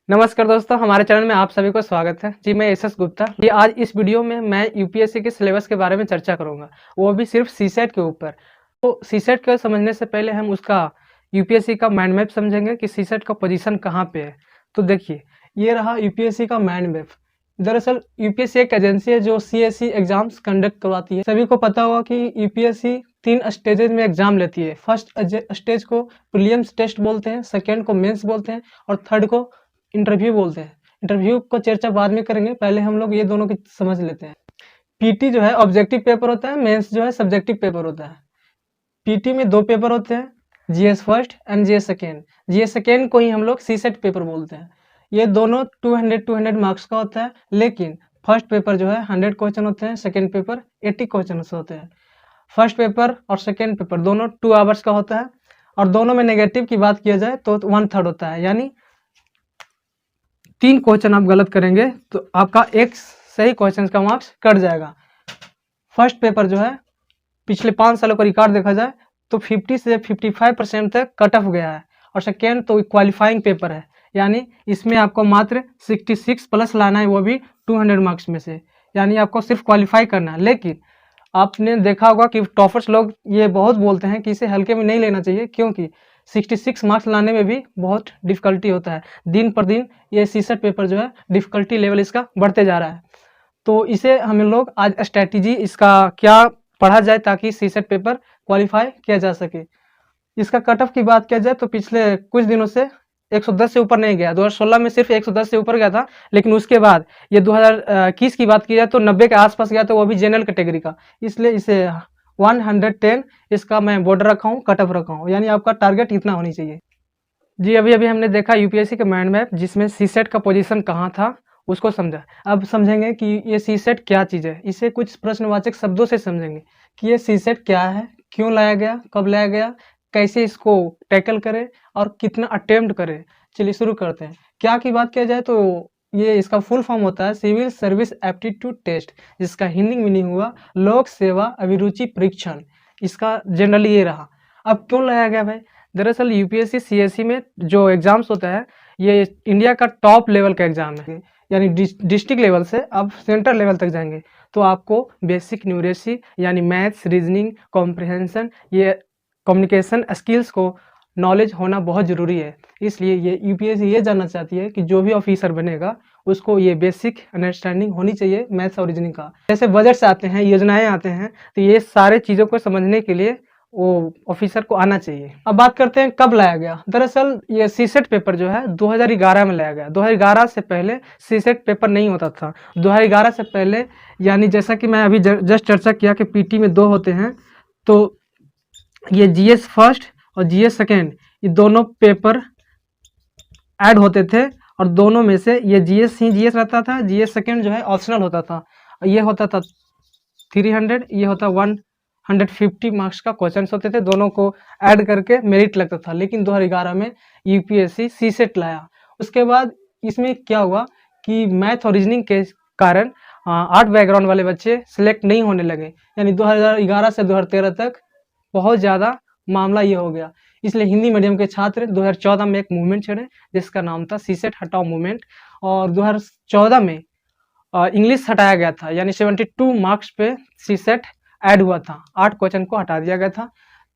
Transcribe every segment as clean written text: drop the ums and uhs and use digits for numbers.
नमस्कार दोस्तों, हमारे चैनल में आप सभी को स्वागत है। जी मैं एसएस गुप्ता। जी आज इस वीडियो में मैं यूपीएससी के सिलेबस के बारे में चर्चा करूंगा, वो भी सिर्फ सीसेट के ऊपर। तो सीसेट को समझने से पहले हम उसका यूपीएससी का माइंड मैप समझेंगे कि सीसेट का पोजीशन कहाँ पे है। तो देखिए, ये रहा यूपीएससी का माइंड मैप। दरअसल यूपीएससी एक एजेंसी है जो सीएससी एग्जाम्स कंडक्ट करवाती है। सभी को पता होगा कि यूपीएससी 3 स्टेजेस में एग्जाम लेती है। फर्स्ट स्टेज को प्रीलिम्स टेस्ट बोलते हैं, सेकेंड को मेंस बोलते हैं और थर्ड को इंटरव्यू बोलते हैं। इंटरव्यू को चर्चा बाद में करेंगे, पहले हम लोग ये दोनों की समझ लेते हैं। पीटी जो है ऑब्जेक्टिव पेपर होता है, मेंस जो है सब्जेक्टिव पेपर होता है। पीटी में 2 पेपर होते हैं, GS first and GS second. GS second को ही हम लोग सीसेट पेपर बोलते हैं। ये दोनों 200 मार्क्स का होता है, लेकिन फर्स्ट पेपर जो है 100 क्वेश्चन होते हैं, सेकेंड पेपर 80 क्वेश्चन होते हैं। फर्स्ट पेपर और सेकेंड पेपर दोनों 2 आवर्स का होता है और दोनों में नेगेटिव की बात किया जाए तो 1/3 होता है, यानी 3 क्वेश्चन आप गलत करेंगे तो आपका एक सही क्वेश्चन का मार्क्स कट जाएगा। फर्स्ट पेपर जो है पिछले 5 सालों का रिकॉर्ड देखा जाए तो 50 से 55% तक कट ऑफ गया है। और सेकेंड तो क्वालिफाइंग पेपर है, यानी इसमें आपको मात्र 66 प्लस लाना है, वो भी 200 मार्क्स में से, यानी आपको सिर्फ क्वालिफाई करना है। लेकिन आपने देखा होगा कि टॉपर्स लोग ये बहुत बोलते हैं कि इसे हल्के में नहीं लेना चाहिए, क्योंकि 66 मार्क्स लाने में भी बहुत डिफिकल्टी होता है। दिन पर दिन ये सीसेट पेपर जो है डिफिकल्टी लेवल इसका बढ़ते जा रहा है। तो इसे हम लोग आज स्ट्रैटेजी इसका क्या पढ़ा जाए ताकि सीसेट पेपर क्वालिफाई किया जा सके। इसका कट ऑफ की बात किया जाए तो पिछले कुछ दिनों से 110 से ऊपर नहीं गया। 2016 में सिर्फ 110 से ऊपर गया था, लेकिन उसके बाद ये 2021 की बात की जाए तो 90 के आसपास गया, तो वो भी जनरल कैटेगरी का। इसलिए इसे 110 इसका मैं बॉर्डर रखा हूँ, कट ऑफ रखा हूँ, यानी आपका टारगेट इतना होनी चाहिए। जी अभी अभी हमने देखा यूपीएससी का माइंड मैप, जिसमें सीसेट का पोजीशन कहाँ था उसको समझा। अब समझेंगे कि ये सीसेट क्या चीज़ है। इसे कुछ प्रश्नवाचक शब्दों से समझेंगे कि ये सीसेट क्या है, क्यों लाया गया, कब लाया गया, कैसे इसको टैकल करें और कितना अटेम्प्ट करें। चलिए शुरू करते हैं। क्या की बात किया जाए तो ये इसका फुल फॉर्म होता है सिविल सर्विस एप्टीट्यूड टेस्ट, जिसका हिंदी मीनिंग हुआ लोक सेवा अभिरुचि परीक्षण। इसका जनरली ये रहा। अब क्यों लाया गया भाई? दरअसल यूपीएससी सीएससी में जो एग्जाम्स होता है ये इंडिया का टॉप लेवल का एग्जाम है, यानी डिस्ट्रिक्ट लेवल से आप सेंटर लेवल तक जाएंगे तो आपको बेसिक न्यूमेरेसी यानी मैथ्स, रीजनिंग, कॉम्प्रिहेंशन, ये कम्युनिकेशन स्किल्स को नॉलेज होना बहुत ज़रूरी है। इसलिए ये यूपीएससी ये जानना चाहती है कि जो भी ऑफिसर बनेगा उसको ये बेसिक अंडरस्टैंडिंग होनी चाहिए मैथ्स और रीजनिंग का। जैसे बजट्स आते हैं, योजनाएं आते हैं, तो ये सारे चीज़ों को समझने के लिए वो ऑफिसर को आना चाहिए। अब बात करते हैं कब लाया गया। दरअसल ये सीसेट पेपर जो है 2011 में लाया गया। 2011 से पहले सीसेट पेपर नहीं होता था। 2011 से पहले यानी जैसा कि मैं अभी जस्ट चर्चा किया कि पीटी में 2 होते हैं, तो ये जीएस फर्स्ट और जीएस सेकेंड ये दोनों पेपर ऐड होते थे और दोनों में से ये जीएस ही जीएस रहता था, जीएस सेकेंड जो है ऑप्शनल होता था। ये होता था 300, ये होता 150 मार्क्स का क्वेश्चन होते थे, दोनों को ऐड करके मेरिट लगता था। लेकिन 2011 में यूपीएससी सीसेट लाया। उसके बाद इसमें क्या हुआ कि मैथ और रीजनिंग के कारण आर्ट बैकग्राउंड वाले बच्चे सिलेक्ट नहीं होने लगे, यानी 2011 से 2013 तक बहुत ज़्यादा मामला ये हो गया। इसलिए हिंदी मीडियम के छात्र 2014 में एक मूवमेंट छेड़े जिसका नाम था सीसेट हटाओ मूवमेंट, और 2014 में इंग्लिश हटाया गया था, यानी 72 मार्क्स पे सीसेट ऐड हुआ था, 8 क्वेश्चन को हटा दिया गया था।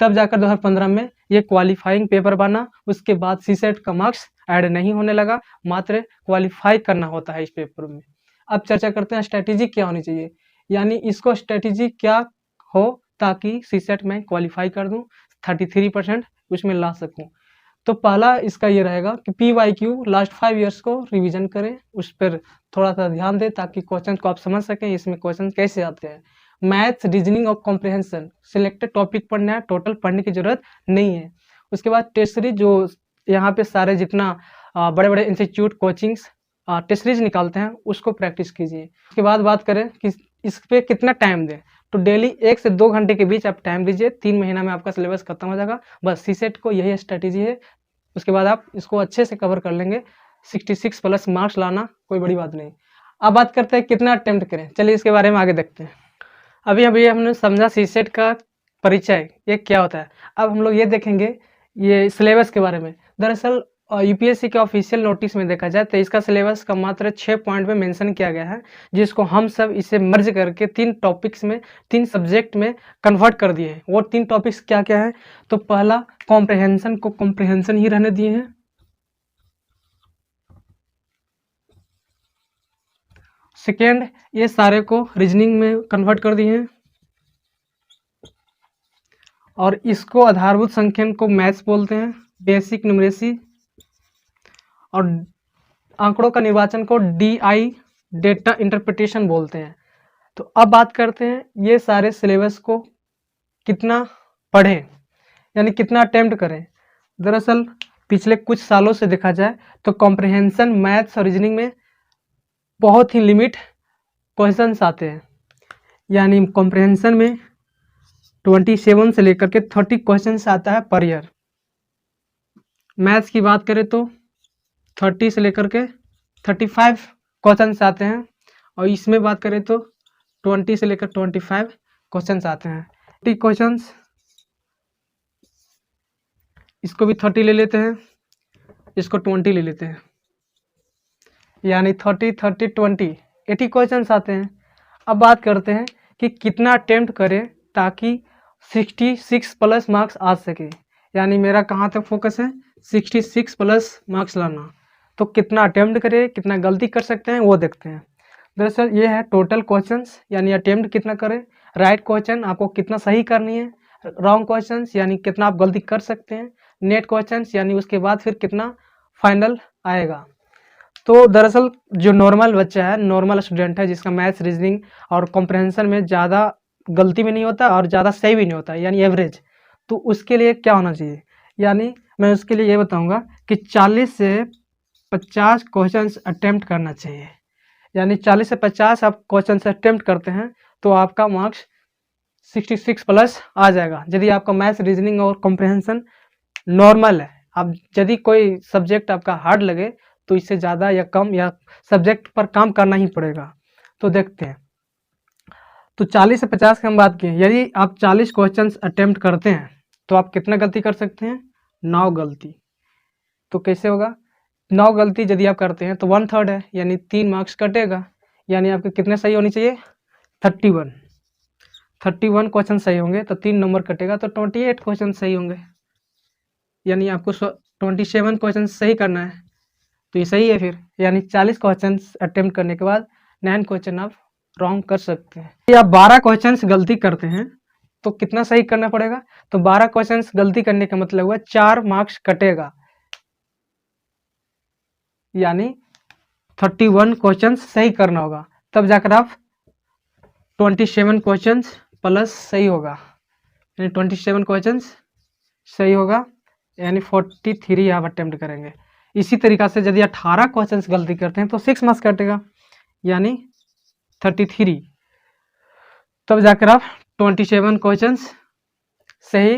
तब जाकर 2015 में ये क्वालिफाइंग पेपर बना। उसके बाद सीसेट का मार्क्स ऐड नहीं होने लगा, मात्र क्वालिफाई करना होता है इस पेपर में। अब चर्चा करते हैं स्ट्रेटेजी क्या होनी चाहिए, यानी इसको स्ट्रेटेजी क्या हो ताकि सीसेट में क्वालिफाई कर दूं, 33% उसमें ला सकूं। तो पहला इसका ये रहेगा कि PYQ लास्ट 5 इयर्स को रिवीजन करें, उस पर थोड़ा सा ध्यान दें ताकि क्वेश्चन को आप समझ सकें इसमें क्वेश्चन कैसे आते हैं। मैथ्स, रीजनिंग और कॉम्प्रिहेंशन सिलेक्टेड टॉपिक पढ़ना है, टोटल पढ़ने की जरूरत नहीं है। उसके बाद टेस्ट सीरीज, जो यहाँ पे सारे जितना बड़े बड़े इंस्टीट्यूट कोचिंग्स टेस्ट सीरीज निकालते हैं उसको प्रैक्टिस कीजिए। उसके बाद बात करें कि इस पर कितना टाइम दें, तो डेली 1 से 2 घंटे के बीच आप टाइम दीजिए। 3 महीना में आपका सिलेबस खत्म हो जाएगा। बस सीसेट को यही स्ट्रेटेजी है। उसके बाद आप इसको अच्छे से कवर कर लेंगे। 66 प्लस मार्क्स लाना कोई बड़ी बात नहीं। अब बात करते हैं कितना अटेम्प्ट करें। चलिए इसके बारे में आगे देखते हैं। अभी अभी हमने समझा सीसेट का परिचय ये क्या होता है। अब हम लोग ये देखेंगे ये सिलेबस के बारे में। दरअसल यूपीएससी के ऑफिशियल नोटिस में देखा जाए तो इसका सिलेबस का मात्र 6 पॉइंट में मेंशन किया गया है, जिसको हम सब इसे मर्ज करके 3 टॉपिक्स में 3 सब्जेक्ट में कन्वर्ट कर दिए हैं। वो 3 टॉपिक्स क्या क्या है? तो पहला कॉम्प्रहेंशन को कॉम्प्रहेंशन ही रहने दिए हैं। सेकेंड, ये सारे को रीजनिंग में कन्वर्ट कर दिए हैं। और इसको आधारभूत संख्यन को मैथ्स बोलते हैं, बेसिक न्यूमरेसी। और आंकड़ों का निर्वाचन को DI डेटा इंटरप्रिटेशन बोलते हैं। तो अब बात करते हैं ये सारे सिलेबस को कितना पढ़ें, यानी कितना अटेम्प्ट करें। दरअसल पिछले कुछ सालों से देखा जाए तो कॉम्प्रहेंशन, मैथ्स और रीजनिंग में बहुत ही लिमिट क्वेश्चंस आते हैं। यानी कॉम्प्रहेंशन में 27 से लेकर के 30 क्वेश्चंस आता है पर ईयर। मैथ्स की बात करें तो 30 से लेकर के 35 क्वेश्चंस आते हैं। और इसमें बात करें तो 20 से लेकर 25 क्वेश्चंस आते हैं। 30 क्वेश्चंस, इसको भी 30 ले लेते हैं, इसको 20 ले लेते हैं, यानी 30 30 20 80 क्वेश्चंस आते हैं। अब बात करते हैं कि कितना अटेम्प्ट करें ताकि 66 प्लस मार्क्स आ सके। यानी मेरा कहाँ तक फोकस है? 66 प्लस मार्क्स लाना। तो कितना अटेम्प्ट करें, कितना गलती कर सकते हैं वो देखते हैं। दरअसल ये है टोटल क्वेश्चंस, यानी अटेम्प्ट कितना करें, राइट क्वेश्चन आपको कितना सही करनी है, रॉन्ग क्वेश्चंस यानी कितना आप गलती कर सकते हैं, नेट क्वेश्चंस यानी उसके बाद फिर कितना फाइनल आएगा। तो दरअसल जो नॉर्मल बच्चा है, नॉर्मल स्टूडेंट है, जिसका मैथ्स, रीजनिंग और कॉम्प्रहेंशन में ज़्यादा गलती भी नहीं होता और ज़्यादा सही भी नहीं होता, यानी एवरेज, तो उसके लिए क्या होना चाहिए? यानी मैं उसके लिए ये बताऊंगा कि 40 से 50 क्वेश्चंस अटेम्प्ट करना चाहिए। यानी 40 से 50 आप क्वेश्चन अटेम्प्ट करते हैं तो आपका मार्क्स 66 प्लस आ जाएगा। यदि आपका मैथ्स, रीजनिंग और कॉम्प्रहेंशन नॉर्मल है, अब यदि कोई सब्जेक्ट आपका हार्ड लगे तो इससे ज़्यादा या कम या सब्जेक्ट पर काम करना ही पड़ेगा। तो देखते हैं। तो 40 से 50 की हम बात किए, यदि आप 40 क्वेश्चंस अटेम्प्ट करते हैं तो आप कितना गलती कर सकते हैं? 9 गलती। तो कैसे होगा? 9 गलती यदि आप करते हैं तो 1/3 है, यानी 3 मार्क्स कटेगा। यानी आपके कितने सही होनी चाहिए? 31 क्वेश्चन सही होंगे तो 3 नंबर कटेगा, तो 28 क्वेश्चन सही होंगे। यानी आपको 27 क्वेश्चन सही करना है, तो ये सही है फिर। यानी 40 क्वेश्चन अटेम्प्ट करने के बाद 9 क्वेश्चन आप रॉन्ग कर सकते हैं। यदि आप 12 क्वेश्चन गलती करते हैं तो कितना सही करना पड़ेगा? तो 12 क्वेश्चन गलती करने का मतलब हुआ 4 मार्क्स कटेगा, यानी 31 क्वेश्चन सही करना होगा, तब जाकर आप 27 क्वेश्चन प्लस सही होगा, यानी 27 क्वेश्चन सही होगा, यानी 43 आप अटेम्प्ट करेंगे। इसी तरीका से यदि 18 क्वेश्चन गलती करते हैं तो 6 मार्क्स कटेगा, यानी 33, तब जाकर आप 27 क्वेश्चन सही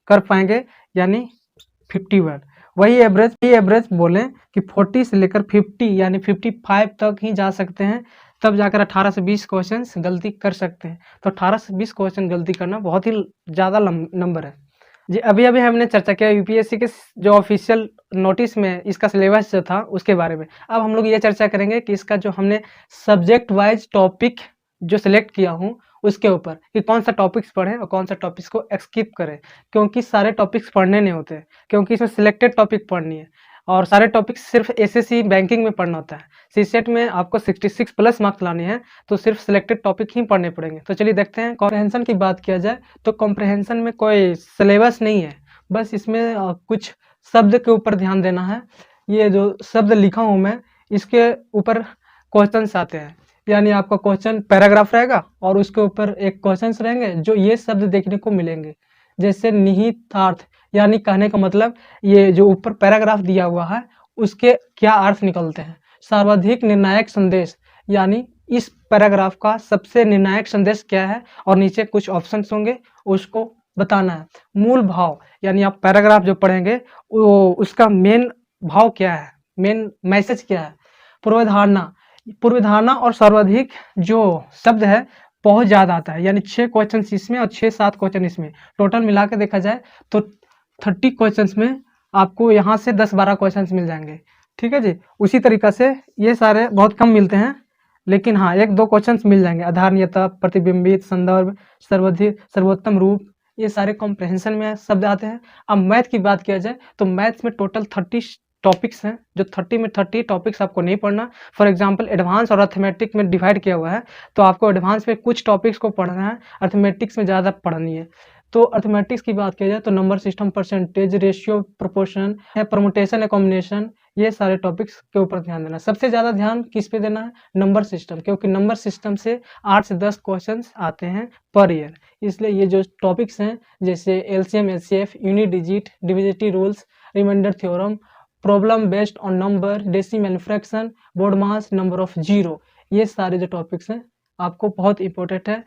कर पाएंगे, यानी 51। वही एवरेज बोलें कि 40 से लेकर 50 यानी 55 तक ही जा सकते हैं, तब जाकर 18 से 20 क्वेश्चन गलती कर सकते हैं। तो 18 से 20 क्वेश्चन गलती करना बहुत ही ज़्यादा नंबर है जी। अभी हमने चर्चा किया यूपीएससी के जो ऑफिशियल नोटिस में इसका सिलेबस जो था उसके बारे में। अब हम लोग ये चर्चा करेंगे कि इसका जो हमने सब्जेक्ट वाइज टॉपिक जो सिलेक्ट किया हूँ उसके ऊपर, कि कौन सा टॉपिक्स पढ़ें और कौन सा टॉपिक्स को स्किप करें, क्योंकि सारे टॉपिक्स पढ़ने नहीं होते, क्योंकि इसमें सिलेक्टेड टॉपिक पढ़नी है और सारे टॉपिक्स सिर्फ एसएससी बैंकिंग में पढ़ना होता है। सीसेट में आपको 66 प्लस मार्क्स लाने हैं तो सिर्फ सिलेक्टेड टॉपिक ही पढ़ने पड़ेंगे। तो चलिए देखते हैं। कॉम्प्रहेंशन की बात किया जाए तो कॉम्प्रहेंशन में कोई सिलेबस नहीं है, बस इसमें कुछ शब्द के ऊपर ध्यान देना है। ये जो शब्द लिखा हूँ मैं, इसके ऊपर क्वेश्चन आते हैं, यानी आपका क्वेश्चन पैराग्राफ रहेगा और उसके ऊपर एक क्वेश्चन रहेंगे जो ये शब्द देखने को मिलेंगे, जैसे निहितार्थ, यानी कहने का मतलब ये जो ऊपर पैराग्राफ दिया हुआ है उसके क्या अर्थ निकलते हैं। सर्वाधिक निर्णायक संदेश, यानी इस पैराग्राफ का सबसे निर्णायक संदेश क्या है, और नीचे कुछ ऑप्शंस होंगे उसको बताना है। मूल भाव, यानी आप पैराग्राफ जो पढ़ेंगे वो उसका मेन भाव क्या है, मेन मैसेज क्या है। पूर्वधारणा और सर्वाधिक जो शब्द है बहुत ज़्यादा आता है, यानी 6 क्वेश्चन इसमें और 6-7 क्वेश्चन इसमें, टोटल मिला के देखा जाए तो 30 क्वेश्चन में आपको यहाँ से 10-12 क्वेश्चंस मिल जाएंगे। ठीक है जी। उसी तरीक़ा से ये सारे बहुत कम मिलते हैं, लेकिन हाँ 1-2 क्वेश्चंस मिल जाएंगे। आधारनीयता, प्रतिबिंबित, संदर्भ, सर्वाधिक, सर्वोत्तम रूप, ये सारे कॉम्प्रहेंशन में शब्द आते हैं। अब मैथ की बात किया जाए तो मैथ्स में टोटल 30 टॉपिक्स हैं, जो 30 में 30 टॉपिक्स आपको नहीं पढ़ना। फॉर एग्जांपल एडवांस और अर्थमेटिक में डिवाइड किया हुआ है, तो आपको एडवांस में कुछ टॉपिक्स को पढ़ना है, अर्थमेटिक्स में ज़्यादा पढ़नी है। तो अर्थमेटिक्स की बात किया जाए तो number system, percentage, ratio, proportion है, परमुटेशन है, कॉम्बिनेशन, ये सारे टॉपिक्स के ऊपर ध्यान देना। सबसे ज़्यादा ध्यान किस पे देना है? नंबर सिस्टम, क्योंकि नंबर सिस्टम से 8 से 10 क्वेश्चंस आते हैं पर ईयर। इसलिए ये जो टॉपिक्स हैं जैसे LCM, HCF, unit digit, divisibility rules, remainder theorem, problem based on number, decimal fraction, BODMAS, number of zero, ये सारे जो टॉपिक्स हैं आपको बहुत इंपॉर्टेंट है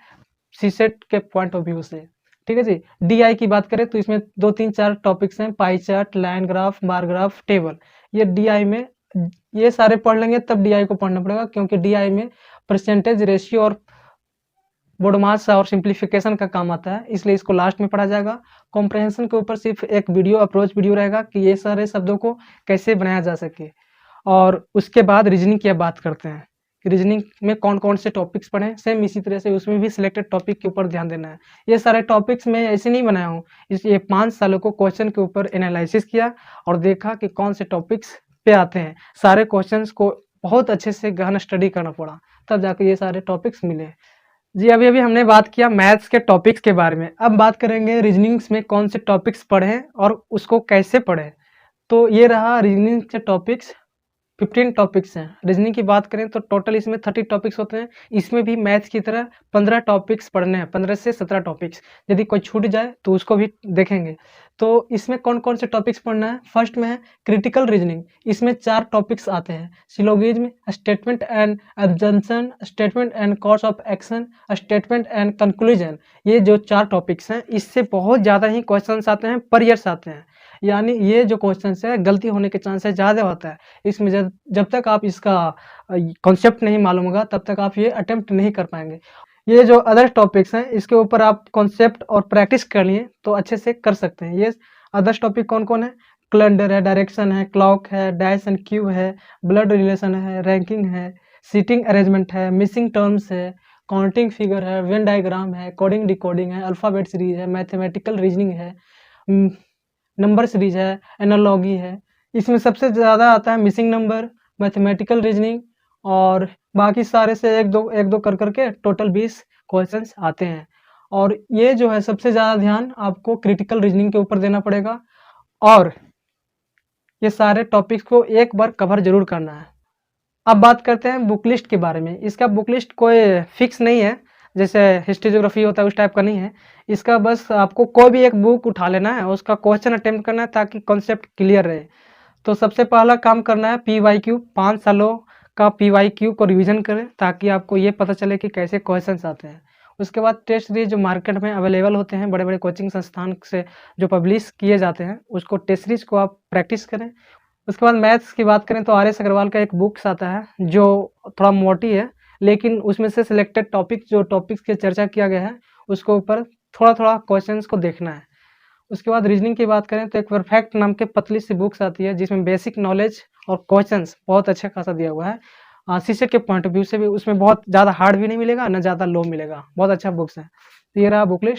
सीसेट के पॉइंट ऑफ व्यू से। ठीक है जी। डीआई की बात करें तो इसमें 2-3-4 टॉपिक्स हैं, pie chart, line graph, bar graph, table. ये डीआई में ये सारे पढ़ लेंगे तब डीआई को पढ़ना पड़ेगा, क्योंकि डीआई में परसेंटेज, रेशियो और बोर्ड मास और सिंप्लीफिकेशन का काम आता है, इसलिए इसको लास्ट में पढ़ा जाएगा। कॉम्प्रहेंशन के ऊपर सिर्फ एक वीडियो अप्रोच वीडियो रहेगा कि ये सारे शब्दों को कैसे बनाया जा सके। और उसके बाद रीजनिंग की बात करते हैं, रीजनिंग में कौन कौन से टॉपिक्स पढ़ें। सेम इसी तरह से उसमें भी सिलेक्टेड टॉपिक के ऊपर ध्यान देना है। ये सारे टॉपिक्स मैं ऐसे नहीं बनाया हूँ, ये 5 सालों को क्वेश्चन के ऊपर एनालिसिस किया और देखा कि कौन से टॉपिक्स पे आते हैं। सारे क्वेश्चंस को बहुत अच्छे से गहन स्टडी करना पड़ा, तब जाकर ये सारे टॉपिक्स मिले जी। अभी हमने बात किया मैथ्स के टॉपिक्स के बारे में, अब बात करेंगे रीजनिंग्स में कौन से टॉपिक्स पढ़ें और उसको कैसे पढ़ें। तो ये रहा रीजनिंग के टॉपिक्स, 15 टॉपिक्स हैं। रीजनिंग की बात करें तो टोटल इसमें 30 टॉपिक्स होते हैं। इसमें भी मैथ्स की तरह 15 टॉपिक्स पढ़ने हैं, 15 से 17 टॉपिक्स। यदि कोई छूट जाए तो उसको भी देखेंगे। तो इसमें कौन कौन से टॉपिक्स पढ़ना है? फर्स्ट में है क्रिटिकल रीजनिंग। इसमें 4 टॉपिक्स आते हैं, syllogism, statement and assumption, statement and cause of action, statement and conclusion. ये जो 4 टॉपिक्स हैं इससे बहुत ज़्यादा ही क्वेश्चंस आते हैं, पर ईयर्स आते हैं। यानी ये जो क्वेश्चंस है गलती होने के चांसेस ज़्यादा होता है। इसमें जब तक आप इसका कॉन्सेप्ट नहीं मालूम होगा तब तक आप ये अटेम्प्ट नहीं कर पाएंगे। ये जो अदर टॉपिक्स हैं इसके ऊपर आप कॉन्सेप्ट और प्रैक्टिस कर लिए तो अच्छे से कर सकते हैं। ये अदर्स टॉपिक कौन कौन है? कैलेंडर है, डायरेक्शन है, क्लॉक है, डैश एंड क्यू है, ब्लड रिलेशन है, रैंकिंग है, सीटिंग अरेंजमेंट है, मिसिंग टर्म्स है, काउंटिंग फिगर है, वेन डायग्राम है, कोडिंग डिकोडिंग है, अल्फ़ाबेट सीरीज है, मैथमेटिकल रीजनिंग है, नंबर सीरीज है, एनालॉजी है। इसमें सबसे ज़्यादा आता है मिसिंग नंबर, मैथमेटिकल रीजनिंग, और बाकी सारे से एक दो कर करके टोटल 20 क्वेश्चंस आते हैं। और ये जो है सबसे ज़्यादा ध्यान आपको क्रिटिकल रीजनिंग के ऊपर देना पड़ेगा, और ये सारे टॉपिक्स को एक बार कवर जरूर करना है। अब बात करते हैं बुक लिस्ट के बारे में। इसका बुक लिस्ट कोई फिक्स नहीं है, जैसे हिस्ट्री ज्योग्राफी होता है उस टाइप का नहीं है। इसका बस आपको कोई भी एक बुक उठा लेना है, उसका क्वेश्चन अटेम्प्ट करना है ताकि कॉन्सेप्ट क्लियर रहे। तो सबसे पहला काम करना है PYQ, 5 सालों का PYQ को रिवीजन करें ताकि आपको ये पता चले कि कैसे क्वेश्चंस आते हैं। उसके बाद टेस्ट सीरीज जो मार्केट में अवेलेबल होते हैं, बड़े बड़े कोचिंग संस्थान से जो पब्लिश किए जाते हैं, उसको टेस्ट सीरीज को आप प्रैक्टिस करें। उसके बाद मैथ्स की बात करें तो RS अग्रवाल का एक बुक्स आता है जो थोड़ा मोटी है, लेकिन उसमें से सिलेक्टेड टॉपिक्स की चर्चा किया गया है उसको ऊपर थोड़ा थोड़ा क्वेश्चंस को देखना है। उसके बाद रीजनिंग की बात करें तो एक परफेक्ट नाम के पतली सी बुक्स आती है जिसमें बेसिक नॉलेज और क्वेश्चंस बहुत अच्छा खासा दिया हुआ है। सीसेट के पॉइंट ऑफ व्यू से भी उसमें बहुत ज़्यादा हार्ड भी नहीं मिलेगा, ना ज़्यादा लो मिलेगा, बहुत अच्छा बुक्स है। तो ये रहा बुक लिस्ट।